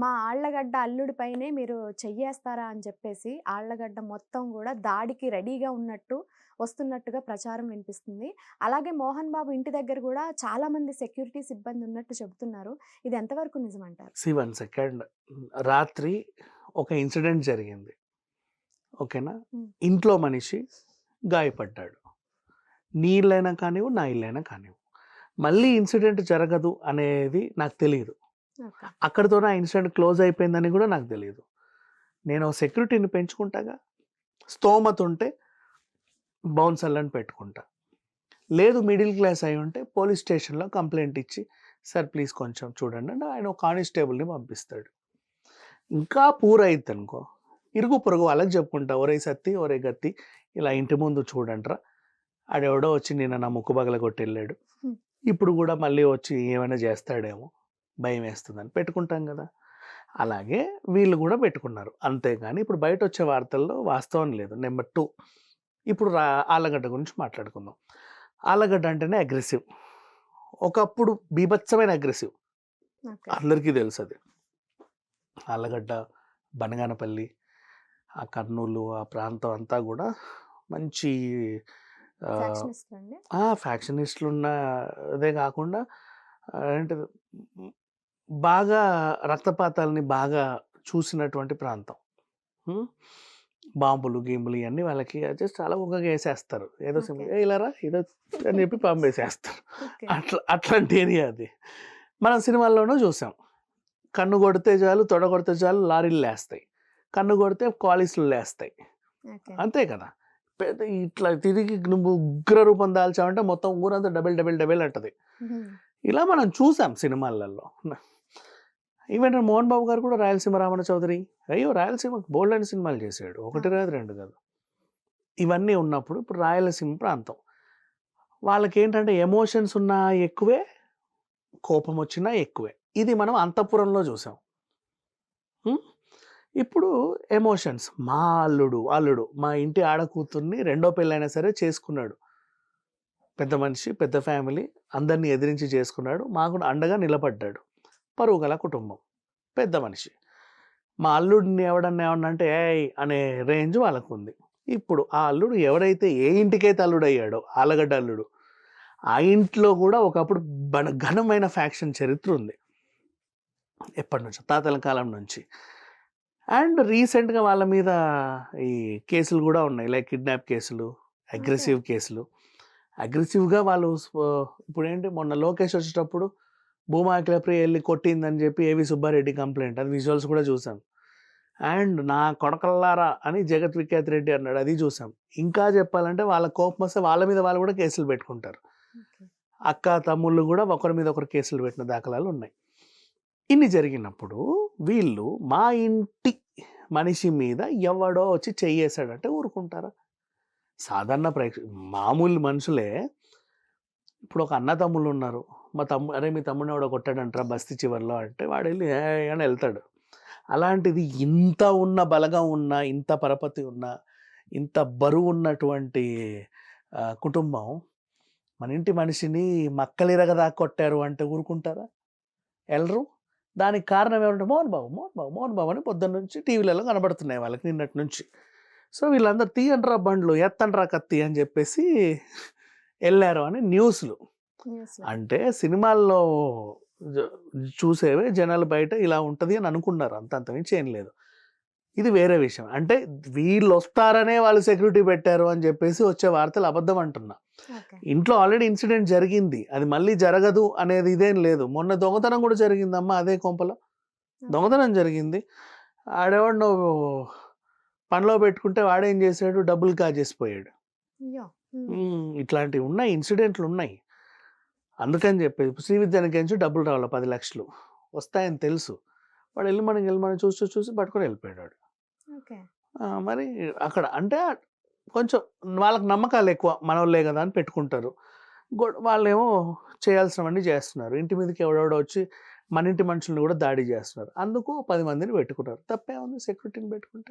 మా ఆళ్ళగడ్డ అల్లుడి పైనే మీరు చెయ్యేస్తారా అని చెప్పేసి ఆళ్ళగడ్డ మొత్తం గూడా దాడికి రెడీగా ఉన్నట్టు, వస్తున్నట్టుగా ప్రచారం వినిపిస్తుంది. అలాగే మోహన్ బాబు ఇంటి దగ్గర గూడా చాలామంది సెక్యూరిటీ సిబ్బంది ఉన్నట్టు చెబుతున్నారు. ఇది ఎంతవరకు నిజమంటారు? See one second. రాత్రి ఒక ఇన్సిడెంట్ జరిగింది. ఓకేనా? హ్మ్. ఇంట్లో మనిషి గాయపడ్డాడు. నీ ఇల్లైనా కానివ్వు, నా ఇల్లైనా కానివ్వు. మళ్ళీ ఇన్సిడెంట్ జరగదు అనేది నాకు తెలీదు. ఓకే. అక్కడితోనే ఆ ఇన్సిడెంట్ క్లోజ్ అయిపోయిందని గూడా నాకు తెలీదు. నేను సెక్యూరిటీని పెంచుకుంటాగా. స్తోమత ఉంటే బౌన్సర్‌లని పెట్టుకుంటా. లేదు మిడిల్ క్లాస్ అయ్యుంటే పోలీస్ స్టేషన్‌లో కంప్లెయింట్ ఇచ్చి, సార్ ప్లీజ్ కొంచెం చూడండి అని ఆయన ఒక కానిస్టేబుల్‌ని పంపిస్తాడు. ఇంకా పూర్ అయిద్దనుకో, ఇరుగు పొరుగు వాళ్ళకి చెప్పుకుంటా. ఒరేయ్ సత్తి, ఒరేయ్ గత్తి ఇలా ఇంటి ముందు చూడండిరా. ఆడెవడో వచ్చి నిన్న నా ముక్కు పగలగొట్టెళ్ళాడు. హ్మ్. ఇప్పుడు గూడా మళ్ళీ వచ్చి ఏమైనా చేస్తాడేమో భయమేస్తుందని పెట్టుకుంటాం గదా! అలాగే వీళ్ళు గూడా పెట్టుకున్నారు. అంతేగాని ఇప్పుడు బయటొచ్చే వార్తల్లో వాస్తవం లేదు. నెంబర్ 2 ఇప్పుడు ఆళ్ళగడ్డ గురించి మాట్లాడుకుందాం. ఆళ్ళగడ్డ అంటేనే అగ్రెసివ్. ఒకప్పుడు బీభత్సమైన అగ్రెసివ్. ఓకే. అందరికీ తెలుసది. ఆళ్ళగడ్డ, బనగానపల్లి, ఆ కర్నూలు ఆ ప్రాంతం అంతా గూడా మంచి ఆహ్, ఫ్యాక్షనిస్టా అండి? ఫ్యాక్షనిస్టులున్న అదే గాకుండా ఏంటిది బాగా రక్తపాతాలని బాగా చూసినటువంటి ప్రాంతం. హ్మ్. బాంబులు, గీంబులు ఇయన్నీ వాళ్ళకి జస్ట్ అలవోకగా యేసేస్తారు. ఏదో ఓకే. "ఏయ్! ఇలా రా ఇదో" అని చెప్పి బాంబేసేస్తారు. ఓకే. అట్లాంటి ఏరియా అది. మనం సినిమాల్లోనూ చూసాం. కన్ను కొడితే చాలు, తొడ కొడితే చాలు లారీలు లేస్తాయి. కన్ను కొడితే క్వాలీస్‌లు లేస్తాయి. ఓకే. అంతే కదా! పెద్ద ఇట్లా తిరిగి నువ్వు ఉగ్ర రూపం దాల్చావంటే మొత్తం ఊరంతా డబెల్, డబెల్, డబెల్ అంటది. హుహు. ఇలా మనం చూసాం సినిమాలలో. ఈవెన్ 'మోహన్ బాబు' గారు కూడా 'రాయలసీమ రామన్న చౌదరి' అయ్యో! రాయలసీమకు బోలెడన్ని సినిమాలు చేసాడు. ఒకటి అవును. కాదు, 2 కాదు. ఇవన్నీ ఉన్నప్పుడు ఇప్పుడు రాయలసీమ ప్రాంతం. వాళ్ళకేంటంటే ఎమోషన్స్ ఉన్నా ఎక్కువే, కోపమొచ్చినా ఎక్కువే. ఇది మనం అంతఃపురంలో చూసాం. హ్మ్. ఇప్పుడు ఎమోషన్స్. మా అల్లుడు, మా ఇంటి ఆడకూతుర్ని రెండో పెళ్లయినా సరే చేసుకున్నాడు. పెద్ద మనిషి, పెద్ద ఫ్యామిలీ అందరిని ఎదిరించి చేసుకున్నాడు. మాకు అండగా నిలబడ్డాడు. పరువు గల కుటుంబం. పెద్ద మనిషి. మా అల్లుడిని ఎవడన్నా ఏమన్నా అంటే ఏయ్! అనే రేంజ్ వాళ్ళకుంది. ఇప్పుడు ఆ అల్లుడు ఎవరైతే ఏ ఇంటికైతే అల్లుడయ్యాడో ఆళ్ళగడ్డ అల్లుడు, ఆ ఇంట్లో గూడా ఒకప్పుడు ఘనమైన ఫ్యాక్షన్ చరిత్ర ఉంది. ఎప్పటినుంచో తాతల కాలం నుంచి. అండ్ రీసెంట్‌గా వాళ్ళ మీద ఈ కేసులు గూడా ఉన్నాయి. లైక్ కిడ్నాప్ కేసులు, ఓకే. అగ్రెసివ్ కేసులు. అగ్రెసివ్‌గా వాళ్ళు ఇప్పుడేంటి మొన్న లోకేష్ వచ్చేటప్పుడు భూమా అఖిలప్రియ ఎళ్లి కొట్టిందని జెప్పి ఏవి సుబ్బారెడ్డి కంప్లెయింట్. అది విజువల్స్ కూడా చూసాం. అండ్ నా కొడకల్లారా అని జగత్ విఖ్యాత్ రెడ్డి అన్నాడు. అది చూసాం. ఇంకా చెప్పాలంటే వాళ్ళ కోపమొస్తే వాళ్ళ మీద వాళ్ళు కూడా కేసులు పెట్టుకుంటారు. ఓకే. అక్క, తమ్ముళ్ళు గూడా ఒకరి మీద ఒకరు కేసులు పెట్టిన దాఖలాలున్నాయి. ఇన్ని జరిగినప్పుడు వీళ్ళు మా ఇంటి మనిషి మీద ఎవడో వచ్చి చెయ్యేసాడంటే ఊరుకుంటారా? సాధారణ మామూలు మనుషులే ఇప్పుడు ఒక అన్న తమ్ముళ్ళున్నారు. "అరే! మీ తమ్ముడిని ఎవడో కొట్టాడంటరా బస్తీ చివర్లో" అంటే వాడెళ్ళి ఏయ్! అని ఎళ్తాడు. అలాంటిది ఇంత ఉన్న బలగం ఉన్న, ఇంత పరపతి ఉన్న, ఇంత బరువున్నటువంటి కుటుంబం మన ఇంటి మనిషిని మక్కలిరగదాకా కొట్టారు అంటే ఊరుకుంటారా? ఎళ్ళరు. దానికి కారణం ఎవరంటే మోహన్ బాబు, మోహన్ బాబు, మోహన్ బాబు అని పొద్దున్నుంచి టీవీలలో కనబడుతున్నాయి వాళ్ళకి నిన్నటి నుంచి. సో, వీళ్ళందరూ "తీయండ్రా బండ్లు, ఎత్తండ్రా కత్తి" అని జెప్పేసి ఎళ్లారు అని న్యూస్‌లు. న్యూస్‌లో. అంటే సినిమాల్లో జ చూసేవే జనాలు బయట ఇలా ఉంటది అని అనుకున్నారు. అంతకు మించి ఏం లేదు. ఇది వేరే విషయం. అంటే వీళ్ళొస్తారనే వాళ్ళు సెక్యూరిటీ పెట్టారు అని జెప్పేసి వచ్చే వార్తలు అబద్ధం అంటున్నా. ఓకే. ఇంట్లో ఆల్రెడీ ఇన్సిడెంట్ జరిగింది. అది మళ్ళీ జరగదు అనేది ఇదేం లేదు. మొన్న దొంగతనం గూడా జరిగిందమ్మా అదే కొంపలో. ఓకే. దొంగతనం జరిగింది. ఆడెవడనో పనిలో పెట్టుకుంటే వాడేం జేసాడు డబ్బులు కాజేసిపోయాడు. అయ్యో! హ్మ్. ఇట్లాంటివున్నాయి. ఇన్సిడెంట్లున్నాయి. అందుకని జెప్పేసి ఇప్పుడు శ్రీ విద్యా నుంచి డబ్బులు రావాల 10,00,000 వస్తాయని తెలుసు. వాడెళ్ళి మనం చూసి పట్టుకొని ఎళ్ళిపోయాడు వాడు. ఓకే. మరి అక్కడ అంటే కొంచెం వాళ్ళకి నమ్మకాలెక్కువ. మనోళ్ళే గదా! అని పెట్టుకుంటారు. వాళ్ళేమో చేయాల్సినవన్నీ జేస్తున్నారు. ఇంటి మీదకి ఎవడెవడో వచ్చి మన ఇంటి మనుషుల్ని గూడా దాడి జేస్తున్నారు. అందుకు 10 మందిని పెట్టుకున్నారు. తప్పేముంది సెక్యూరిటీని పెట్టుకుంటే?